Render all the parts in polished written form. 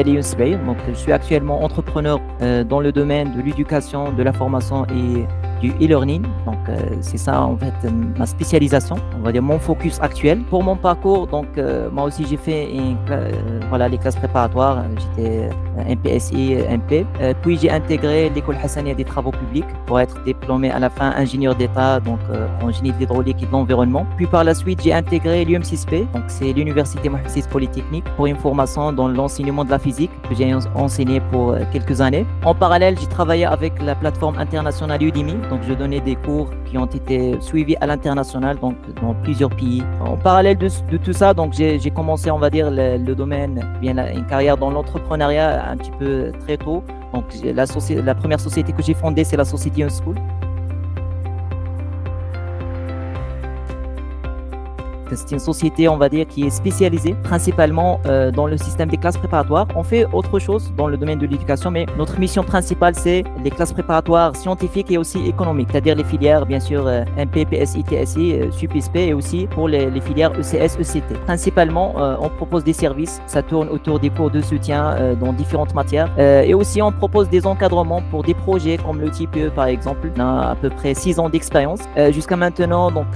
Ali Yousbey. Donc, je suis actuellement entrepreneur dans le domaine de l'éducation, de la formation et du e-learning. Donc, c'est ça en fait ma spécialisation, on va dire mon focus actuel. Pour mon parcours, donc moi aussi j'ai fait voilà, les classes préparatoires. J'étais MPSI, MP. Puis j'ai intégré l'école Hassania des travaux publics pour être diplômé à la fin ingénieur d'État donc en génie de l'hydraulique et de l'environnement. Puis par la suite j'ai intégré l'UM6P, donc c'est l'université Mohamed VI Polytechnique, pour une formation dans l'enseignement de la physique que j'ai enseigné pour quelques années. En parallèle, j'ai travaillé avec la plateforme internationale Udemy. Donc, je donnais des cours qui ont été suivis à l'international, donc dans plusieurs pays. En parallèle de tout ça, donc j'ai commencé, on va dire, le domaine, bien une carrière dans l'entrepreneuriat un petit peu très tôt. Donc, la première société que j'ai fondée, c'est la société Unschool. C'est une société, on va dire, qui est spécialisée principalement dans le système des classes préparatoires. On fait autre chose dans le domaine de l'éducation, mais notre mission principale, c'est les classes préparatoires scientifiques et aussi économiques, c'est-à-dire les filières, bien sûr, MP, PSI, TSI, SUP/SP et aussi pour les filières ECS, ECT. Principalement, on propose des services. Ça tourne autour des cours de soutien dans différentes matières. Et aussi, on propose des encadrements pour des projets comme le TPE, par exemple. On a à peu près 6 ans d'expérience. Jusqu'à maintenant, donc,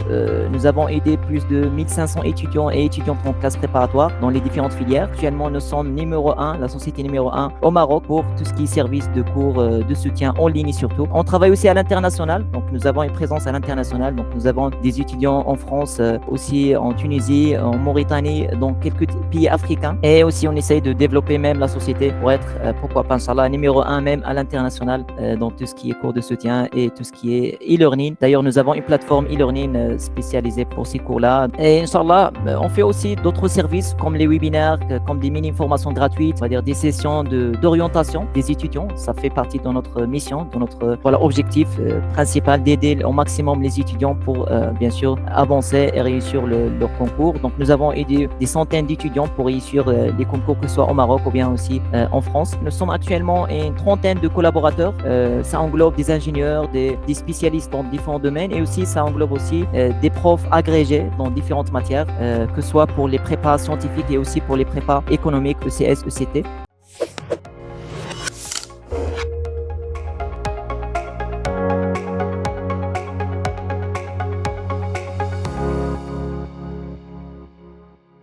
nous avons aidé plus de 1500 étudiants et étudiantes en classe préparatoire dans les différentes filières. Actuellement, nous sommes numéro 1, la société numéro 1 au Maroc pour tout ce qui est service de cours de soutien en ligne surtout. On travaille aussi à l'international, donc nous avons une présence à l'international. Donc nous avons des étudiants en France, aussi en Tunisie, en Mauritanie, dans quelques pays africains. Et aussi, on essaye de développer même la société pour être, pourquoi pas, Inch'Allah, numéro 1 même à l'international dans tout ce qui est cours de soutien et tout ce qui est e-learning. D'ailleurs, nous avons une plateforme e-learning spécialisée pour ces cours-là. Et Inch'Allah, on fait aussi d'autres services comme les webinaires, comme des mini-formations gratuites, c'est-à-dire des sessions d'orientation des étudiants. Ça fait partie de notre mission, de notre objectif principal d'aider au maximum les étudiants pour bien sûr avancer et réussir leur concours. Donc nous avons aidé des centaines d'étudiants pour réussir les concours, que ce soit au Maroc ou bien aussi en France. Nous sommes actuellement une trentaine de collaborateurs. Ça englobe des ingénieurs, des spécialistes dans différents domaines et aussi ça englobe aussi des profs agrégés dans différentes matières, que ce soit pour les prépas scientifiques et aussi pour les prépas économiques, ECS, ECT.